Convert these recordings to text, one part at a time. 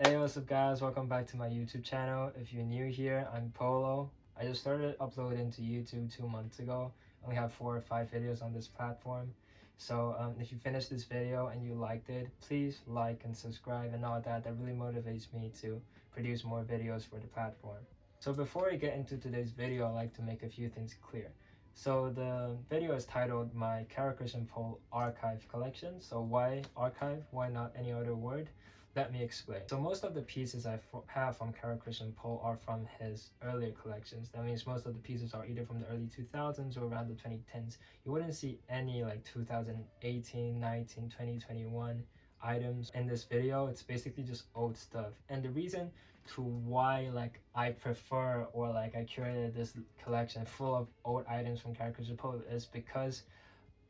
Hey, what's up guys? Welcome back to my YouTube channel. If you're new here, I'm Polo. I just started uploading to YouTube 2 months ago. I only have 4 or 5 videos on this platform. So if you finished this video and you liked it, please like and subscribe and all that. That really motivates me to produce more videos for the platform. So before we get into today's video, I'd like to make a few things clear. So the video is titled My Kara Christian Pole Archive Collection. So why archive? Why not any other word? Let me explain. So most of the pieces I have from Kara Christian Pole are from his earlier collections. That means most of the pieces are either from the early 2000s or around the 2010s. You wouldn't see any like 2018, 19, 20, 21 items in this video. It's basically just old stuff. And the reason to why like I prefer or like I curated this collection full of old items from Kara Christian Pole is because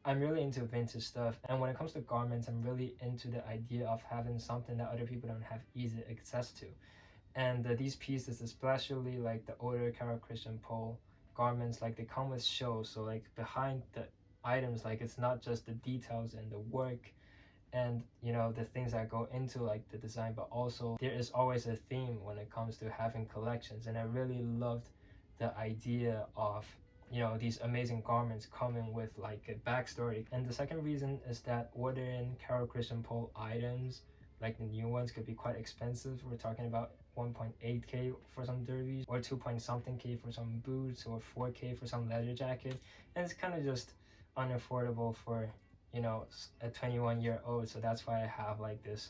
I'm really into vintage stuff, and when it comes to garments, I'm really into the idea of having something that other people don't have easy access to. And these pieces, especially like the older Kara Christian Pole garments, like they come with shows. So like behind the items, like it's not just the details and the work and the things that go into like the design, but also there is always a theme when it comes to having collections. And I really loved the idea of these amazing garments coming with like a backstory. And the second reason is that ordering Kara Christian Pole items, like the new ones, could be quite expensive. We're talking about 1.8k for some derbies, or 2 point something k for some boots, or 4k for some leather jacket. And it's kind of just unaffordable for a 21-year-old. So that's why I have like this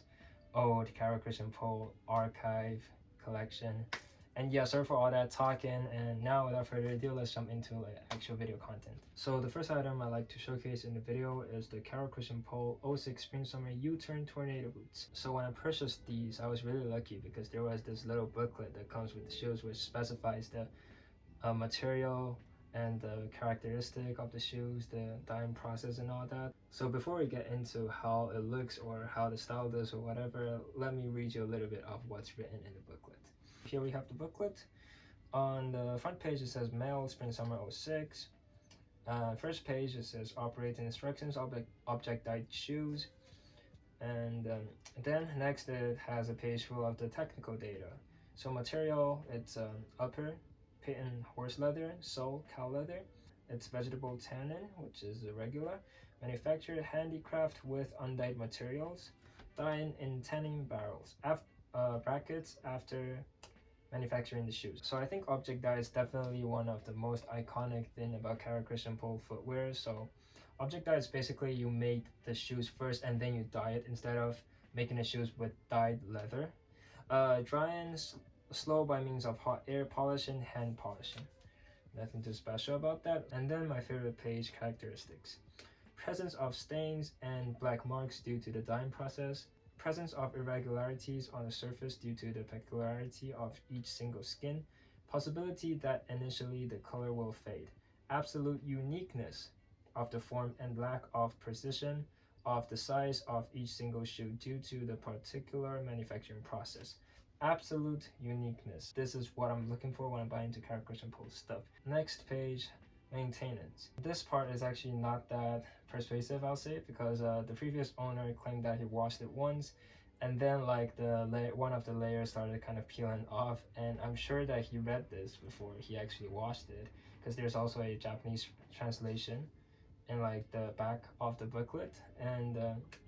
old Kara Christian Pole archive collection. And yeah, sorry for all that talking, and now without further ado, let's jump into like actual video content. So the first item I like to showcase in the video is the Kara Christian Pole 06 Spring Summer U-Turn Tornado Boots. So when I purchased these, I was really lucky because there was this little booklet that comes with the shoes which specifies the material and the characteristic of the shoes, the dyeing process and all that. So before we get into how it looks or how the style does or whatever, let me read you a little bit of what's written in the booklet. Here we have the booklet. On the front page it says male spring summer 06. First page it says operating instructions, object dyed shoes. And then next it has a page full of the technical data. So material, it's upper patent horse leather, sole cow leather. It's vegetable tannin, which is irregular. Manufactured handicraft with undyed materials. Dyeing in tanning barrels. Brackets after manufacturing the shoes. So I think object dye is definitely one of the most iconic thing about Kara Christian Pole footwear. So object dye is basically you make the shoes first and then you dye it instead of making the shoes with dyed leather. Drying slow by means of hot air polishing, hand polishing. Nothing too special about that. And then my favorite page, characteristics. Presence of stains and black marks due to the dyeing process. Presence of irregularities on the surface due to the peculiarity of each single skin. Possibility that initially the color will fade. Absolute uniqueness of the form and lack of precision of the size of each single shoe due to the particular manufacturing process. Absolute uniqueness. This is what I'm looking for when I'm buying into Kara Christian Pole stuff. Next page, maintenance. This part is actually not that persuasive, I'll say, because the previous owner claimed that he washed it once, and then like one of the layers started kind of peeling off. And I'm sure that he read this before he actually washed it, because there's also a Japanese translation in like the back of the booklet. And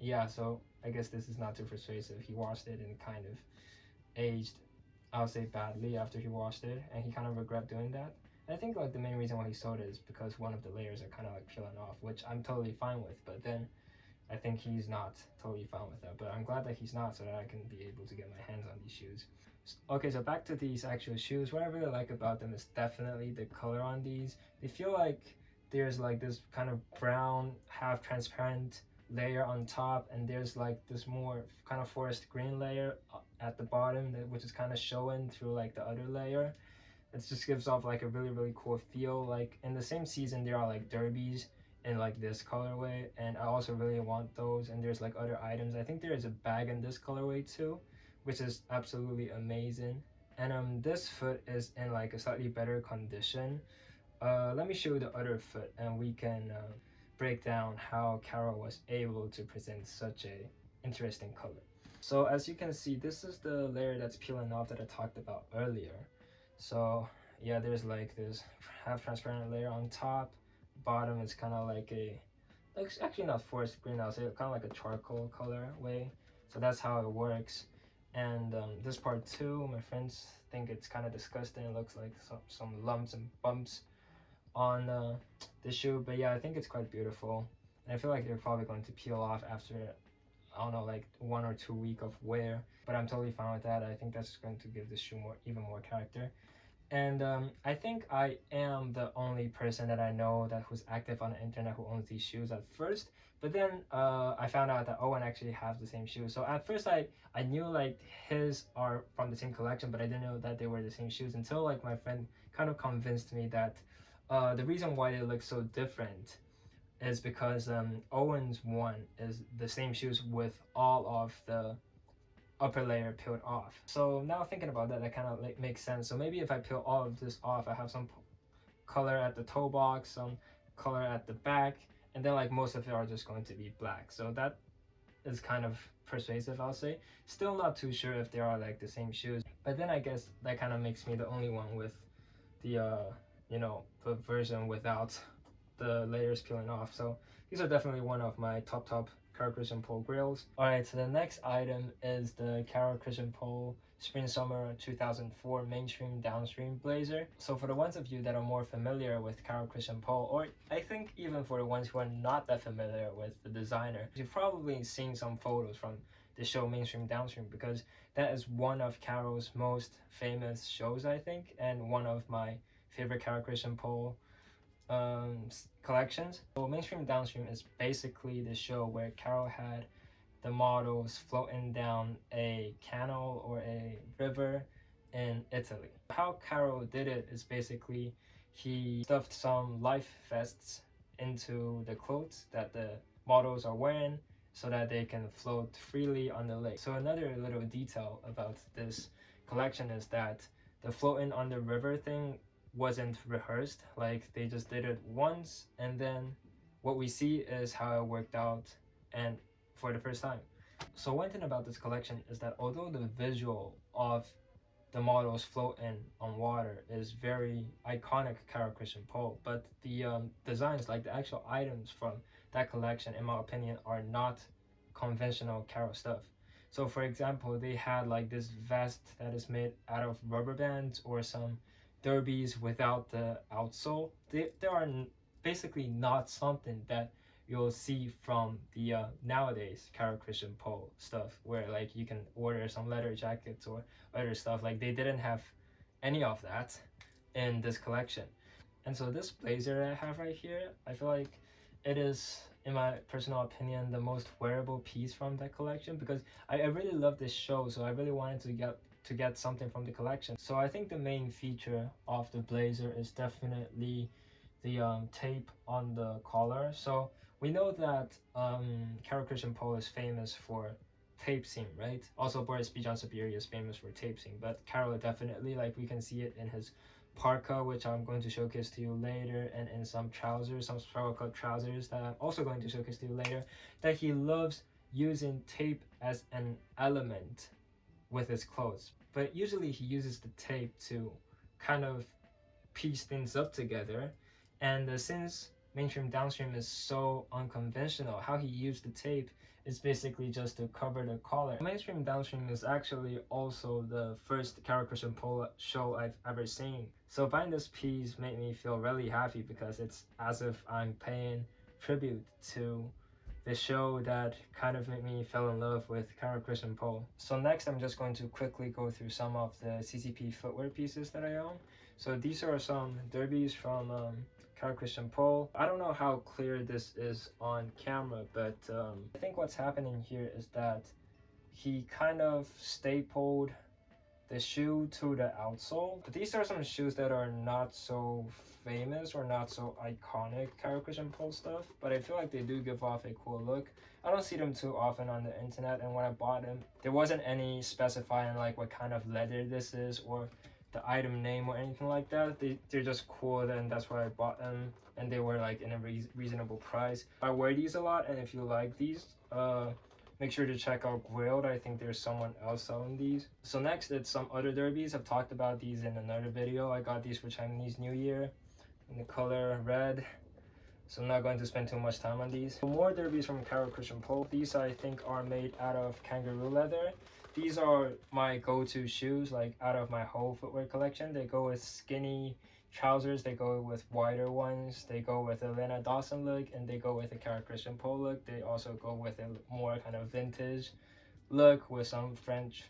yeah, so I guess this is not too persuasive. He washed it and kind of aged, I'll say, badly after he washed it, and he kind of regret doing that. I think like the main reason why he sold it is because one of the layers are kind of like peeling off, which I'm totally fine with. But then I think he's not totally fine with that. But I'm glad that he's not, so that I can be able to get my hands on these shoes. Okay, so back to these actual shoes. What I really like about them is definitely the color on these. They feel like there's like this kind of brown, half transparent layer on top, and there's like this more kind of forest green layer at the bottom, which is kind of showing through like the other layer. It just gives off like a really cool feel. Like in the same season there are like derbies in like this colorway, and I also really want those. And there's like other items. I think there is a bag in this colorway too, which is absolutely amazing. And this foot is in like a slightly better condition. Let me show you the other foot, and we can break down how Kara was able to present such a interesting color. So as you can see, this is the layer that's peeling off that I talked about earlier. So yeah, there's like this half transparent layer on top. Bottom is kind of like it's actually not forest green, I'll say kind of like a charcoal color way. So that's how it works. And this part too, my friends think it's kind of disgusting. It looks like some lumps and bumps on the shoe, but yeah, I think it's quite beautiful. And I feel like they're probably going to peel off after, I don't know, like 1 or 2 week of wear, but I'm totally fine with that. I think that's going to give the shoe even more character. And I think I am the only person that I know that who's active on the internet who owns these shoes at first. But then I found out that Owen actually has the same shoes. So at first I knew like his are from the same collection, but I didn't know that they were the same shoes until like my friend kind of convinced me that the reason why they look so different is because Owen's one is the same shoes with all of the upper layer peeled off. So now thinking about that, that kind of like makes sense. So maybe if I peel all of this off, I have some color at the toe box, some color at the back, and then like most of it are just going to be black. So that is kind of persuasive, I'll say. Still not too sure if they are like the same shoes, but then I guess that kind of makes me the only one with the you know, the version without the layers peeling off. So these are definitely one of my top Caro Christian Pole grills. Alright, so the next item is the Caro Christian Pole Spring Summer 2004 Mainstream Downstream Blazer. So for the ones of you that are more familiar with Caro Christian Pole, or I think even for the ones who are not that familiar with the designer, you've probably seen some photos from the show Mainstream Downstream, because that is one of Caro's most famous shows, I think, and one of my favorite Caro Christian Pole collections. So Mainstream Downstream is basically the show where Caro had the models floating down a canal or a river in Italy. How Caro did it is basically he stuffed some life vests into the clothes that the models are wearing so that they can float freely on the lake. So another little detail about this collection is that the floating on the river thing wasn't rehearsed. Like they just did it once, and then what we see is how it worked out and for the first time. So one thing about this collection is that although the visual of the models floating on water is very iconic Caro Christian Pole, but the designs, like the actual items from that collection, in my opinion, are not conventional Caro stuff. So for example, they had like this vest that is made out of rubber bands or some derbies without the outsole. They are basically not something that you'll see from the nowadays Caro Christian Pole stuff, where like you can order some leather jackets or other stuff. Like they didn't have any of that in this collection. And so this blazer that I have right here, I feel like it is, in my personal opinion, the most wearable piece from that collection, because I really love this show, so I really wanted to get something from the collection. So I think the main feature of the blazer is definitely the tape on the collar. So we know that Caro Christian Pole is famous for tape seam, right? Also Boris B. John Sabiri is famous for tape seam, but Caro definitely, like we can see it in his Parka, which I'm going to showcase to you later, and in some trousers, some spiral cut trousers that I'm also going to showcase to you later, that he loves using tape as an element with his clothes. But usually he uses the tape to kind of piece things up together, and since Mainstream Downstream is so unconventional, how he used the tape is basically just to cover the collar. Mainstream Downstream is actually also the first Caro Christian Pole show I've ever seen. So buying this piece made me feel really happy, because it's as if I'm paying tribute to the show that kind of made me fall in love with Caro Christian Pole. So next I'm just going to quickly go through some of the CCP footwear pieces that I own. So these are some derbies from Caro Christian Pole. I don't know how clear this is on camera, but I think what's happening here is that he kind of stapled the shoe to the outsole. But these are some shoes that are not so famous or not so iconic Caro Christian Pole stuff, but I feel like they do give off a cool look. I don't see them too often on the internet, and when I bought them, there wasn't any specifying like what kind of leather this is or the item name or anything like that. They're just cool, and that's why I bought them, and they were like in a reasonable price. I wear these a lot, and if you like these, make sure to check out Grilled. I think there's someone else selling these. So next, it's some other derbies. I've talked about these in another video. I got these for Chinese New Year in the color red. So I'm not going to spend too much time on these. More derbies from Caro Christian Pole. These I think are made out of kangaroo leather. These are my go-to shoes, like out of my whole footwear collection. They go with skinny trousers, they go with wider ones, they go with a Lena Dawson look, and they go with a Caro Christian Pole look. They also go with a more kind of vintage look with some French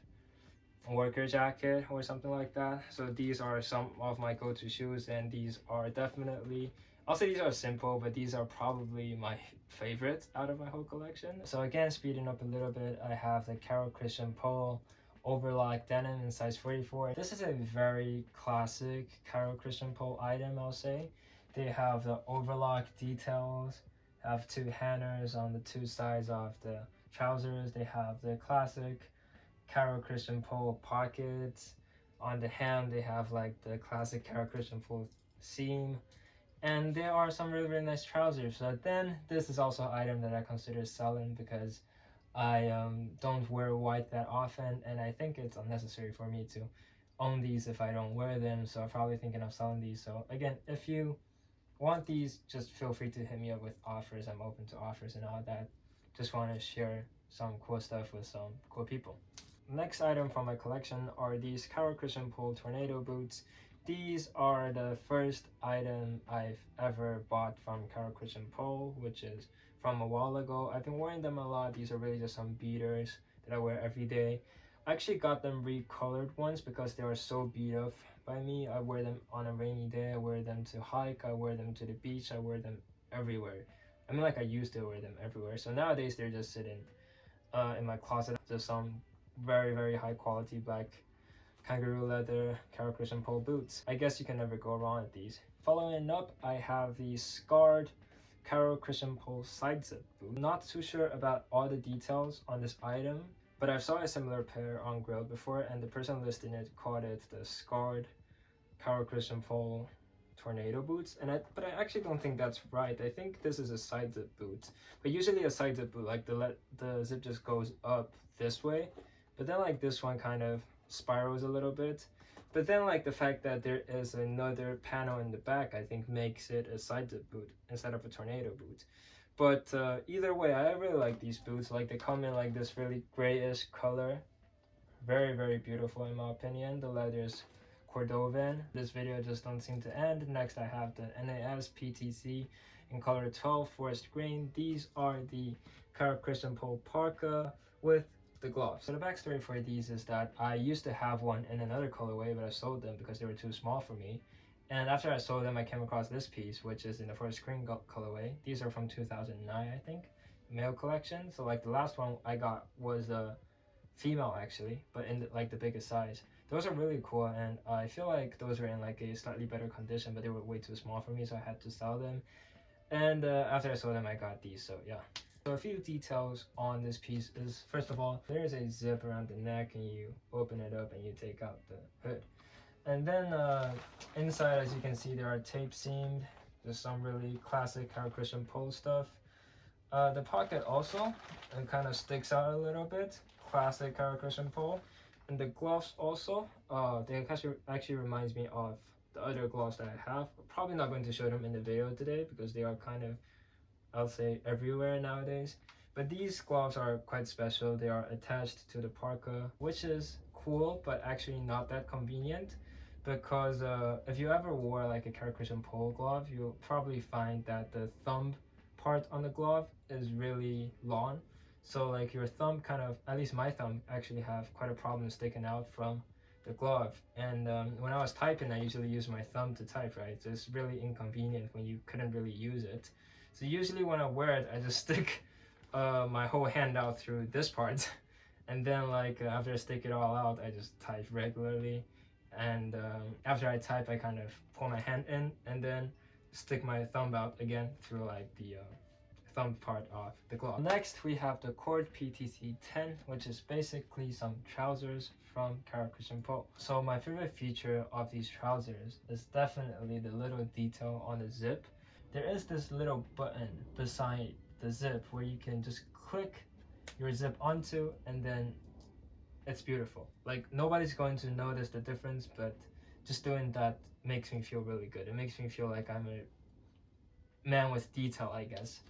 worker jacket or something like that. So these are some of my go-to shoes, and these are definitely, I'll say these are simple, but these are probably my favorites out of my whole collection. So again, speeding up a little bit, I have the Caro Christian Pole Overlock denim in size 44. This is a very classic Caro Christian Pole item, I'll say. They have the overlock details, have two hangers on the two sides of the trousers. They have the classic Caro Christian Pole pockets. On the hem, they have like the classic Caro Christian Pole seam. And there are some really, really nice trousers. So then this is also an item that I consider selling because I don't wear white that often, and I think it's unnecessary for me to own these if I don't wear them. So I'm probably thinking of selling these. So again, if you want these, just feel free to hit me up with offers. I'm open to offers and all that. Just want to share some cool stuff with some cool people. Next item from my collection are these Caro Christian Pole tornado boots. These are the first item I've ever bought from Caro Christian Pole, which is from a while ago. I've been wearing them a lot. These are really just some beaters that I wear every day. I actually got them recolored once because they are so beat up by me. I wear them on a rainy day. I wear them to hike. I wear them to the beach. I wear them everywhere. I mean, like I used to wear them everywhere. So nowadays they're just sitting in my closet. Just some very, very high quality black kangaroo leather Caro Christian Pole boots. I guess you can never go wrong with these. Following up, I have the scarred Caro Christian Pole side zip boot. Not too sure about all the details on this item, but I saw a similar pair on Grailed before, and the person listing it called it the scarred Caro Christian Pole tornado boots. But I actually don't think that's right. I think this is a side zip boot. But usually a side zip boot, like the zip just goes up this way, but then like this one kind of spirals a little bit. But then like the fact that there is another panel in the back, I think makes it a side zip boot instead of a tornado boot. But either way, I really like these boots. Like they come in like this really grayish color. Very, very beautiful in my opinion. The leather is Cordovan. This video just don't seem to end. Next I have the NAS PTC in color 12 forest green. These are the Caro Christian Pole Parka with the gloves. So the backstory for these is that I used to have one in another colorway, but I sold them because they were too small for me. And after I sold them, I came across this piece, which is in the forest green colorway. These are from 2009, I think, male collection. So like the last one I got was a female actually, but in like the biggest size. Those are really cool, and I feel like those were in like a slightly better condition, but they were way too small for me, so I had to sell them. And after I sold them, I got these. So yeah. So a few details on this piece is, first of all, there is a zip around the neck, and you open it up and you take out the hood. And then inside, as you can see, there are tape seamed. There's some really classic Caro Christian Pole stuff. The pocket also, it kind of sticks out a little bit. Classic Caro Christian Pole. And the gloves also, they actually reminds me of the other gloves that I have. I'm probably not going to show them in the video today because they are kind of, I'll say, everywhere nowadays. But these gloves are quite special. They are attached to the Parka, which is cool, but actually not that convenient. Because if you ever wore like a Caro Christian Pole glove, you'll probably find that the thumb part on the glove is really long. So like your thumb kind of, at least my thumb actually have quite a problem sticking out from the glove. And when I was typing, I usually use my thumb to type, right? So it's really inconvenient when you couldn't really use it. So usually when I wear it, I just stick my whole hand out through this part. And then like after I stick it all out, I just type regularly. And after I type, I kind of pull my hand in and then stick my thumb out again through like the thumb part of the glove. Next, we have the Cord PTC 10, which is basically some trousers from Caro Christian Pole. So my favorite feature of these trousers is definitely the little detail on the zip. There is this little button beside the zip where you can just click your zip onto, and then it's beautiful. Like nobody's going to notice the difference, but just doing that makes me feel really good. It makes me feel like I'm a man with detail, I guess.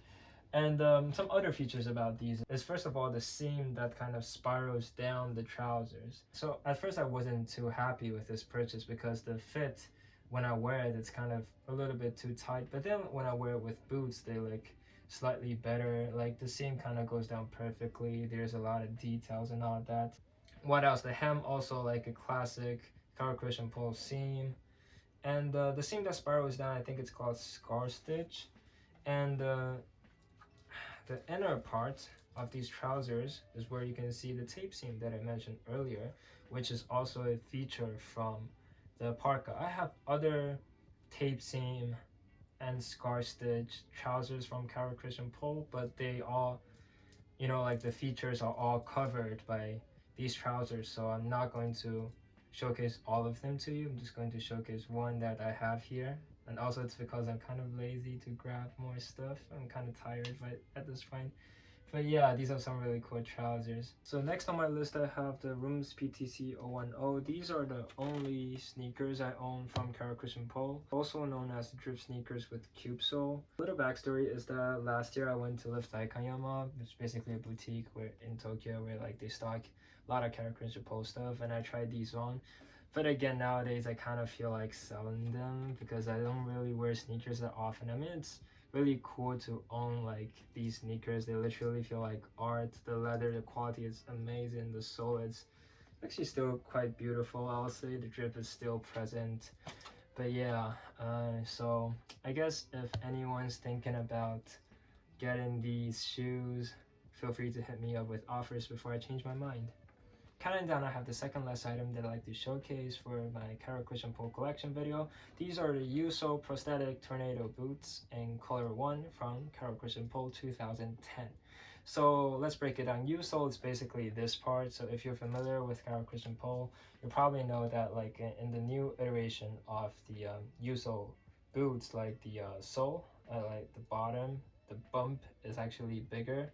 And some other features about these is, first of all, the seam that kind of spirals down the trousers. So at first I wasn't too happy with this purchase because the fit, when I wear it, it's kind of a little bit too tight. But then when I wear it with boots, they look slightly better. Like the seam kind of goes down perfectly. There's a lot of details and all that. What else? The hem also like a classic Carol Christian pole seam. And the seam that spirals down, I think it's called scar stitch. And the inner part of these trousers is where you can see the tape seam that I mentioned earlier, which is also a feature from the Parka. I have other tape seam and scar stitch trousers from Carol Christian Pole, but they all, you know, like the features are all covered by these trousers, so I'm not going to showcase all of them to you. I'm just going to showcase one that I have here. And also it's because I'm kind of lazy to grab more stuff. I'm kind of tired at this point. But yeah, these are some really cool trousers. So next on my list I have the Rooms PTC 010. These are the only sneakers I own from Carol Christian Pole, also known as the drip sneakers with cube sole. Little backstory is that last year I went to Lift Daikanyama, which is basically a boutique in Tokyo where like they stock a lot of Carol Christian Pole stuff, and I tried these on. But again, nowadays I kind of feel like selling them because I don't really wear sneakers that often. I mean, it's really cool to own like these sneakers. They literally feel like art. The leather, the quality is amazing. The sole is actually still quite beautiful, I'll say. The drip is still present. But yeah, so I guess if anyone's thinking about getting these shoes, feel free to hit me up with offers before I change my mind. Counting down, I have the second last item that I like to showcase for my Carol Christian Pole collection video. These are the Yuso Prosthetic Tornado Boots in color 1 from Carol Christian Pole 2010. So let's break it down. Yuso is basically this part. So if you're familiar with Carol Christian Pole, you probably know that like in the new iteration of the Yuso boots, like the sole, like the bottom, the bump is actually bigger,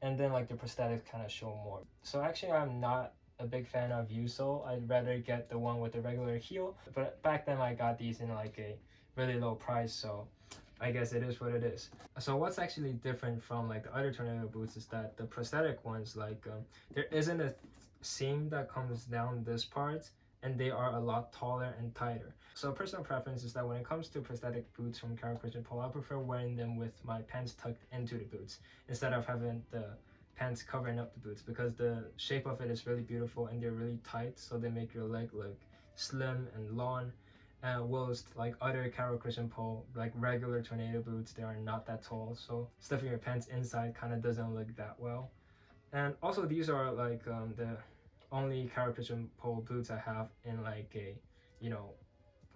and then like the prosthetics kind of show more. So actually I'm not a big fan of Yuso. I'd rather get the one with the regular heel, but back then I got these in like a really low price, so I guess it is what it is. So what's actually different from like the other tornado boots is that the prosthetic ones, like there isn't a seam that comes down this part, and they are a lot taller and tighter. So personal preference is that when it comes to prosthetic boots from Carol Christian Pole, I prefer wearing them with my pants tucked into the boots instead of having the pants covering up the boots, because the shape of it is really beautiful and they're really tight, so they make your leg look slim and long. Whilst like other Carol Christian Pole, like regular tornado boots, they are not that tall, so stuffing your pants inside kind of doesn't look that well. And also these are like the only Carol Christian Pole boots I have in like a, you know,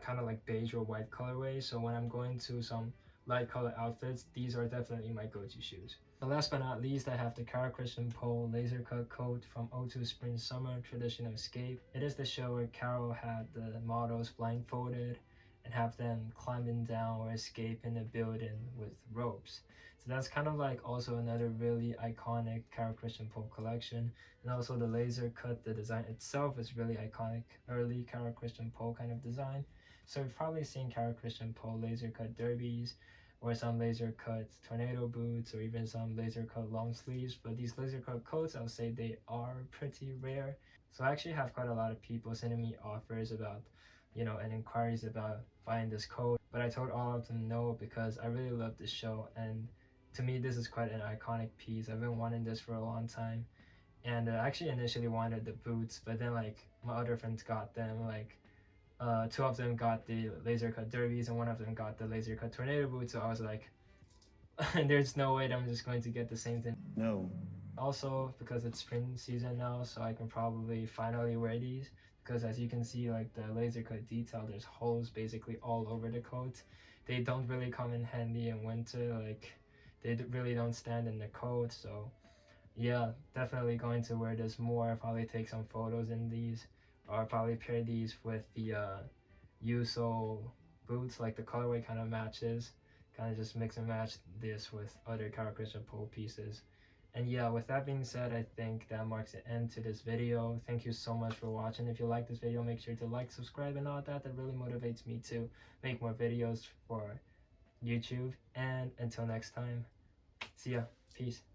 kind of like beige or white colorway. So when I'm going to some light color outfits, these are definitely my go-to shoes. And last but not least, I have the Carol Christian Pole laser cut coat from O2 Spring Summer Traditional Escape. It is the show where Carol had the models blindfolded and have them climbing down or escaping a building with ropes. So that's kind of like also another really iconic Carol Christian Pole collection. And also the laser cut, the design itself is really iconic, early Carol Christian Pole kind of design. So you've probably seen Carol Christian Pole laser cut derbies, or some laser cut tornado boots, or even some laser cut long sleeves. But these laser cut coats, I'll say they are pretty rare. So I actually have quite a lot of people sending me offers about, you know, and inquiries about buying this coat. But I told all of them no, because I really love this show, and to me this is quite an iconic piece. I've been wanting this for a long time, and I actually initially wanted the boots, but then like my other friends got them. Like two of them got the laser cut derbies and one of them got the laser cut tornado boots, so I was like, there's no way that I'm just going to get the same thing. No. Also, because it's spring season now, so I can probably finally wear these, because as you can see, like the laser cut detail, there's holes basically all over the coat. They don't really come in handy in winter, like they really don't stand in the coat. So yeah, definitely going to wear this more. Probably take some photos in these, or probably pair these with the Yuso boots. Like the colorway kind of matches, kind of just mix and match this with other Carol Christian Pole pieces. And yeah, with that being said, I think that marks the end to this video. Thank you so much for watching. If you like this video, make sure to like, subscribe, and all that. That really motivates me to make more videos for YouTube. And until next time, see ya. Peace.